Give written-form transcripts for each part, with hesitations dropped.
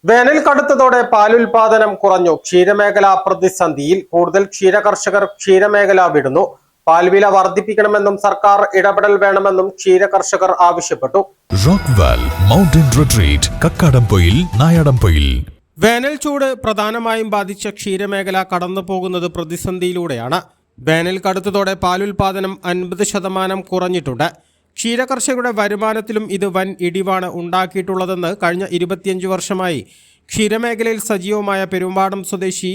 വേനൽ കടുത്തതോടെ പാലുൽപാദനം കുറഞ്ഞു. ക്ഷീരമേഖല പ്രതിസന്ധിയിൽ. കൂടുതൽ ക്ഷീരകർഷകർ ക്ഷീരമേഖല വിടുന്നു. പാൽവില വർദ്ധിപ്പിക്കണമെന്നും സർക്കാർ ഇടപെടൽ വേണമെന്നും ക്ഷീരകർഷകർ ആവശ്യപ്പെട്ടു. Rockvale mountain retreat, Kakkadampoyil, Nayadampoyil. വേനൽ ചൂട് പ്രധാനമായും ബാധിച്ച ക്ഷീരമേഖല കടന്നു പോകുന്നത് പ്രതിസന്ധിയിലൂടെയാണ്. വേനൽ കടുത്തതോടെ പാലുൽപാദനം 50% കുറഞ്ഞിട്ടുണ്ട്. ക്ഷീരകർഷകരുടെ വരുമാനത്തിലും ഇത് വൻ ഇടിവാണ് ഉണ്ടാക്കിയിട്ടുള്ളതെന്ന് കഴിഞ്ഞ 25 വർഷമായി ക്ഷീരമേഖലയിൽ സജീവമായ പെരുമ്പാടം സ്വദേശി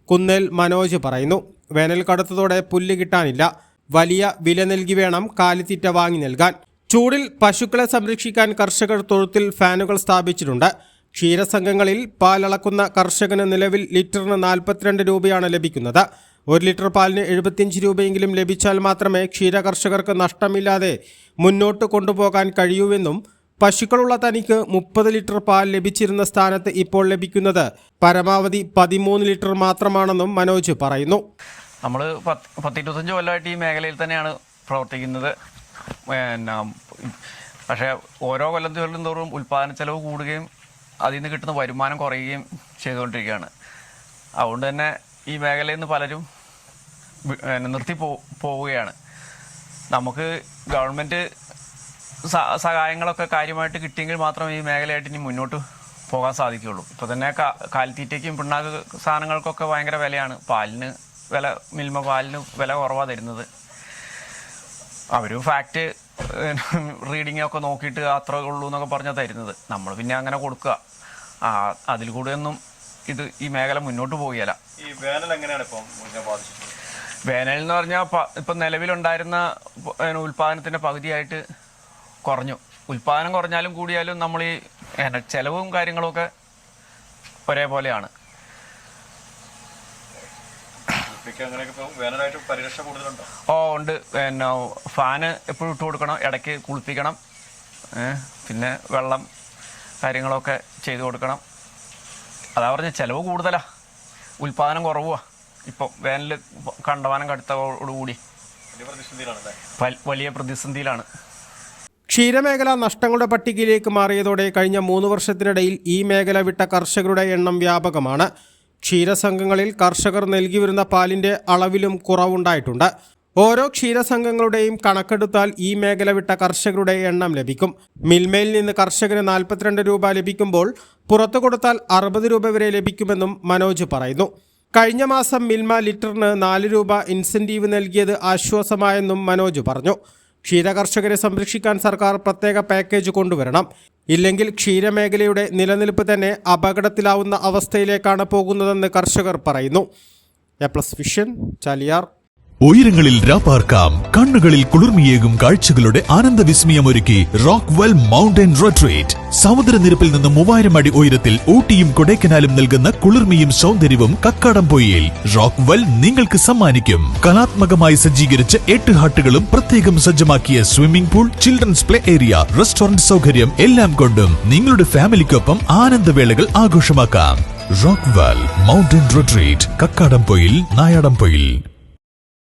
കുന്നേൽ മനോജ് പറയുന്നു. വേനൽ കടുത്തതോടെ പുല്ല് കിട്ടാനില്ല. വലിയ വില നൽകി വേണം കാലിത്തീറ്റ വാങ്ങി നൽകാൻ. ചൂടിൽ പശുക്കളെ സംരക്ഷിക്കാൻ കർഷകർ തൊഴുത്തിൽ ഫാനുകൾ സ്ഥാപിച്ചിട്ടുണ്ട്. ക്ഷീരസംഘങ്ങളിൽ പാലളക്കുന്ന കർഷകന് നിലവിൽ ലിറ്ററിന് 42 രൂപയാണ് ലഭിക്കുന്നത്. 1 ലിറ്റർ പാലിന് 75 രൂപയെങ്കിലും ലഭിച്ചാൽ മാത്രമേ ക്ഷീരകർഷകർക്ക് നഷ്ടമില്ലാതെ മുന്നോട്ട് കൊണ്ടുപോകാൻ കഴിയൂവെന്നും പശുക്കളുള്ള തനിക്ക് 30 ലിറ്റർ പാൽ ലഭിച്ചിരുന്ന സ്ഥാനത്ത് ഇപ്പോൾ ലഭിക്കുന്നത് പരമാവധി 13 ലിറ്റർ മാത്രമാണെന്നും മനോജ് പറയുന്നു. നമ്മൾ 10-25 കൊല്ലമായിട്ട് ഈ മേഖലയിൽ തന്നെയാണ് പ്രവർത്തിക്കുന്നത്. പക്ഷേ ഓരോ കൊല്ലം തോറും ഉൽപ്പാദന ചെലവ് കൂടുകയും അതിൽ നിന്ന് കിട്ടുന്ന വരുമാനം കുറയുകയും ചെയ്തുകൊണ്ടിരിക്കുകയാണ്. അതുകൊണ്ട് തന്നെ ഈ മേഖലയിൽ നിന്ന് പലരും നിർത്തി പോവുകയാണ്. നമുക്ക് ഗവൺമെൻറ് സഹായങ്ങളൊക്കെ കാര്യമായിട്ട് കിട്ടിയെങ്കിൽ മാത്രമേ ഈ മേഖലയായിട്ട് ഇനി മുന്നോട്ട് പോകാൻ സാധിക്കുകയുള്ളൂ. ഇപ്പോൾ തന്നെ കാലിത്തീറ്റയ്ക്കും പിണ്ണാക്ക് സാധനങ്ങൾക്കൊക്കെ ഭയങ്കര വിലയാണ്. പാലിന് വില, മിൽമ പാലിന് വില കുറവാണ് തരുന്നത്. അവർ ഫാക്റ്റ് റീഡിങ്ങൊക്കെ നോക്കിയിട്ട് അത്ര ഉള്ളൂ എന്നൊക്കെ പറഞ്ഞാൽ തരുന്നത്. നമ്മൾ പിന്നെ അങ്ങനെ കൊടുക്കുക. അതിൽ കൂടെയൊന്നും ഈ മേഖല മുന്നോട്ട് പോവുകയല്ല. ഈ വേനൽ എങ്ങനെയാണ് ഇപ്പോൾ ബാധിച്ചത്? വേനൽ എന്ന് പറഞ്ഞാൽ ഇപ്പം നിലവിലുണ്ടായിരുന്ന ഉൽപ്പാദനത്തിൻ്റെ പകുതിയായിട്ട് കുറഞ്ഞു. ഉൽപ്പാദനം കുറഞ്ഞാലും കൂടിയാലും നമ്മൾ ഈ ചെലവും കാര്യങ്ങളൊക്കെ ഒരേപോലെയാണ്. ഉണ്ട്. ഫാന് എപ്പോഴും ഇട്ട് കൊടുക്കണം, ഇടയ്ക്ക് കുളിപ്പിക്കണം, പിന്നെ വെള്ളം കാര്യങ്ങളൊക്കെ ചെയ്തു കൊടുക്കണം. അതാ പറഞ്ഞ ചിലവ് കൂടുതലാണ്, ഉൽപ്പാദനം കുറവാ. ഇപ്പം വേനൽ കണ്ടമാനം കടുത്തോടുകൂടി വലിയ പ്രതിസന്ധിയിലാണ്. ക്ഷീരമേഖല നഷ്ടങ്ങളുടെ പട്ടികയിലേക്ക് മാറിയതോടെ കഴിഞ്ഞ 3 വർഷത്തിനിടയിൽ ഈ മേഖല വിട്ട കർഷകരുടെ എണ്ണം വ്യാപകമാണ്. ക്ഷീരസംഘങ്ങളിൽ കർഷകർ നൽകി വരുന്ന പാലിൻ്റെ അളവിലും കുറവുണ്ടായിട്ടുണ്ട്. ഓരോ ക്ഷീരസംഘങ്ങളുടെയും കണക്കെടുത്താൽ ഈ മേഖല വിട്ട കർഷകരുടെ എണ്ണം ലഭിക്കും. മിൽമയിൽ നിന്ന് കർഷകന് 42 രൂപ ലഭിക്കുമ്പോൾ പുറത്തു കൊടുത്താൽ 60 രൂപ വരെ ലഭിക്കുമെന്നും മനോജ് പറയുന്നു. കഴിഞ്ഞ മാസം മിൽമ ലിറ്ററിന് 4 രൂപ ഇൻസെൻറ്റീവ് നൽകിയത് ആശ്വാസമായെന്നും മനോജ് പറഞ്ഞു. ക്ഷീരകർഷകരെ സംരക്ഷിക്കാൻ സർക്കാർ പ്രത്യേക പാക്കേജ് കൊണ്ടുവരണം. ഇല്ലെങ്കിൽ ക്ഷീരമേഖലയുടെ നിലനിൽപ്പ് തന്നെ അപകടത്തിലാവുന്ന അവസ്ഥയിലേക്കാണ് പോകുന്നതെന്ന് കർഷകർ പറയുന്നു. A+ vision, Chaliyar. ഉയരങ്ങളിൽ രാപ്പാർക്കാം. കണ്ണുകളിൽ കുളിർമിയേകും കാഴ്ചകളുടെ ആനന്ദവിസ്മയമൊരുക്കി റോക്ക്വെൽ മൗണ്ടൻ റിട്രീറ്റ്. സമുദ്രനിരപ്പിൽ നിന്ന് 3000 അടി ഉയരത്തിൽ ഊട്ടിയും കൊടൈക്കനാലും നൽകുന്ന കുളിർമയും സൗന്ദര്യവും കക്കാടംപൊയിൽ റോക്ക്വെൽ നിങ്ങൾക്ക് സമ്മാനിക്കും. കലാത്മകമായി സജ്ജീകരിച്ച 8 ഹട്ടുകളും പ്രത്യേകം സജ്ജമാക്കിയ swimming pool, children's play area, restaurant സൗകര്യം എല്ലാം കൊണ്ടും നിങ്ങളുടെ ഫാമിലിക്കൊപ്പം ആനന്ദവേളകൾ ആഘോഷമാക്കാം. Rockwell mountain retreat, Kakkadampoyil, Nayadampoyil.